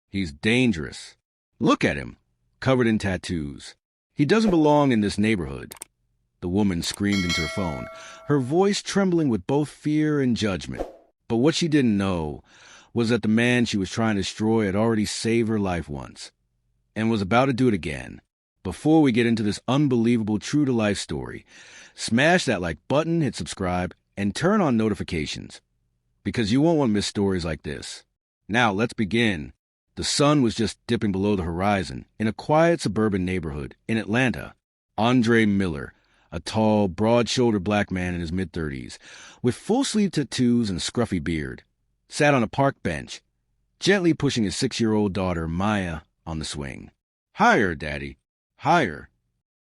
He's dangerous. Look at him, covered in tattoos. He doesn't belong in this neighborhood." The woman screamed into her phone, her voice trembling with both fear and judgment. But what she didn't know was that the man she was trying to destroy had already saved her life once, and was about to do it again. Before we get into this unbelievable true-to-life story, smash that like button, hit subscribe, and turn on notifications, because you won't want to miss stories like this. Now, let's begin. The sun was just dipping below the horizon in a quiet suburban neighborhood in Atlanta. Andre Miller, a tall, broad-shouldered black man in his mid-30s, with full-sleeve tattoos and a scruffy beard, sat on a park bench, gently pushing his 6-year-old daughter, Maya, on the swing. "Higher, Daddy, higher."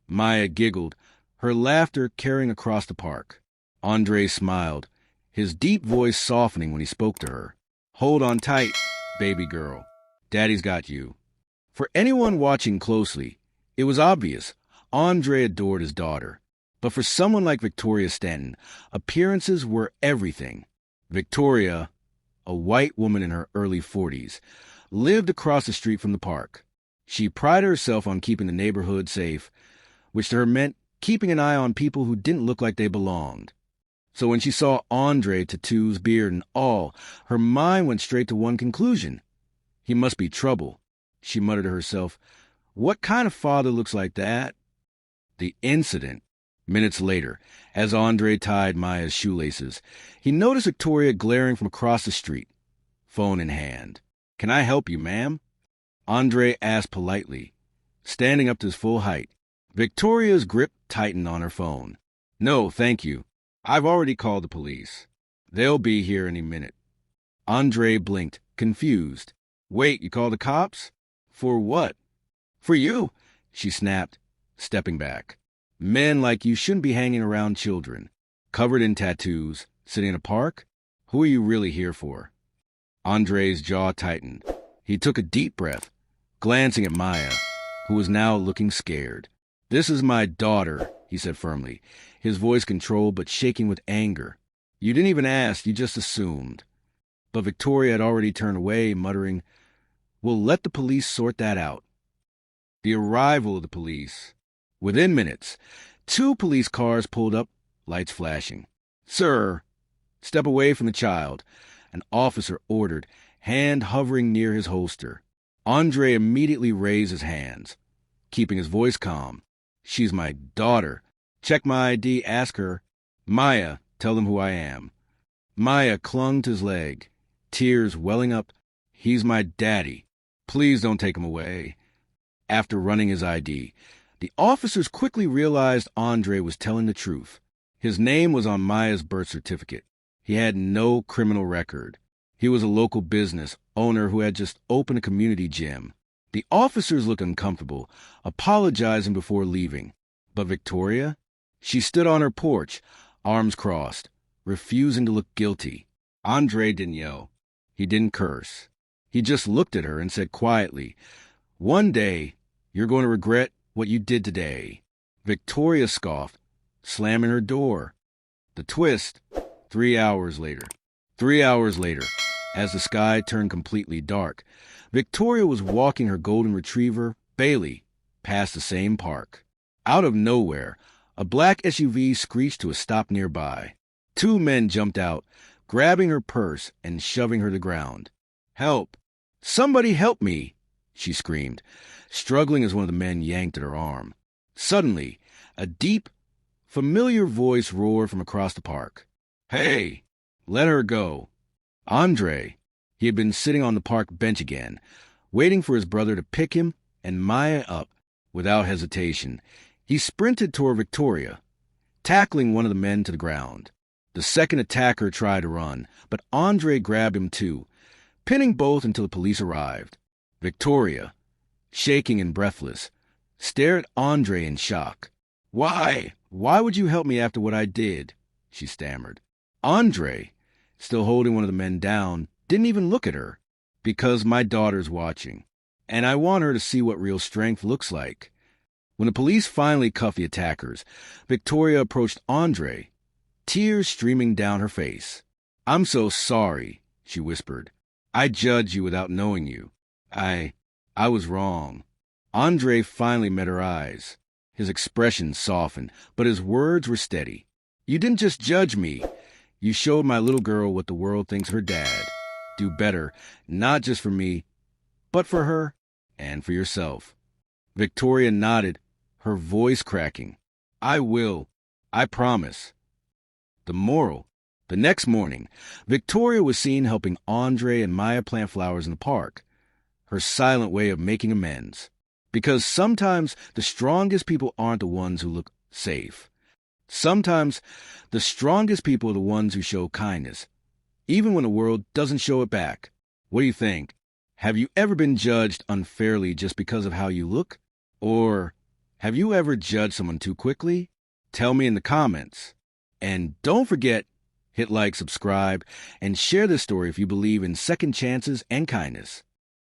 Maya giggled, her laughter carrying across the park. Andre smiled, his deep voice softening when he spoke to her. "Hold on tight, baby girl. Daddy's got you." For anyone watching closely, it was obvious Andre adored his daughter. But for someone like Victoria Stanton, appearances were everything. Victoria, a white woman in her early 40s, lived across the street from the park. She prided herself on keeping the neighborhood safe, which to her meant keeping an eye on people who didn't look like they belonged. So when she saw Andre, tattoos, beard, and all, her mind went straight to one conclusion. "He must be trouble," she muttered to herself. "What kind of father looks like that?" The incident. Minutes later, as Andre tied Maya's shoelaces, he noticed Victoria glaring from across the street, phone in hand. "Can I help you, ma'am?" Andre asked politely, standing up to his full height. Victoria's grip tightened on her phone. "No, thank you. I've already called the police. They'll be here any minute." Andre blinked, confused. "Wait, you called the cops? For what?" "For you," she snapped, stepping back. "Men like you shouldn't be hanging around children, covered in tattoos, sitting in a park. Who are you really here for?" Andre's jaw tightened. He took a deep breath, glancing at Maya, who was now looking scared. "This is my daughter," he said firmly, his voice controlled but shaking with anger. "You didn't even ask, you just assumed." But Victoria had already turned away, muttering, "We'll let the police sort that out." The arrival of the police. Within minutes, 2 police cars pulled up, lights flashing. "Sir, step away from the child," an officer ordered, hand hovering near his holster. Andre immediately raised his hands, keeping his voice calm. "She's my daughter. Check my ID, ask her. Maya, tell them who I am." Maya clung to his leg, tears welling up. "He's my daddy. Please don't take him away." After running his ID, the officers quickly realized Andre was telling the truth. His name was on Maya's birth certificate. He had no criminal record. He was a local business owner who had just opened a community gym. The officers looked uncomfortable, apologizing before leaving. But Victoria? She stood on her porch, arms crossed, refusing to look guilty. Andre didn't yell. He didn't curse. He just looked at her and said quietly, "One day, you're going to regret what you did today." Victoria scoffed, slamming her door. The twist, 3 hours later. 3 hours later, as the sky turned completely dark, Victoria was walking her golden retriever, Bailey, past the same park. Out of nowhere, a black SUV screeched to a stop nearby. 2 men jumped out, grabbing her purse and shoving her to the ground. "Help! Somebody help me!" she screamed, struggling as one of the men yanked at her arm. Suddenly, a deep, familiar voice roared from across the park. "Hey, let her go." Andre, he had been sitting on the park bench again, waiting for his brother to pick him and Maya up. Without hesitation, he sprinted toward Victoria, tackling one of the men to the ground. The second attacker tried to run, but Andre grabbed him too, pinning both until the police arrived. Victoria, shaking and breathless, stared at Andre in shock. "Why? Why would you help me after what I did?" she stammered. Andre, still holding one of the men down, didn't even look at her. "Because my daughter's watching, and I want her to see what real strength looks like." When the police finally cuffed the attackers, Victoria approached Andre, tears streaming down her face. "I'm so sorry," she whispered. "I judged you without knowing you. I I was wrong. Andre finally met her eyes. His expression softened, but his words were steady. You didn't just judge me. You showed my little girl what the world thinks her dad. Do better, not just for me, but for her and for yourself. Victoria nodded, her voice cracking. I will. I promise. The moral. The next morning, Victoria was seen helping Andre and Maya plant flowers in the park, her silent way of making amends. Because sometimes the strongest people aren't the ones who look safe. Sometimes the strongest people are the ones who show kindness, even when the world doesn't show it back. What do you think? Have you ever been judged unfairly just because of how you look? Or have you ever judged someone too quickly? Tell me in the comments. And don't forget, hit like, subscribe, and share this story if you believe in second chances and kindness.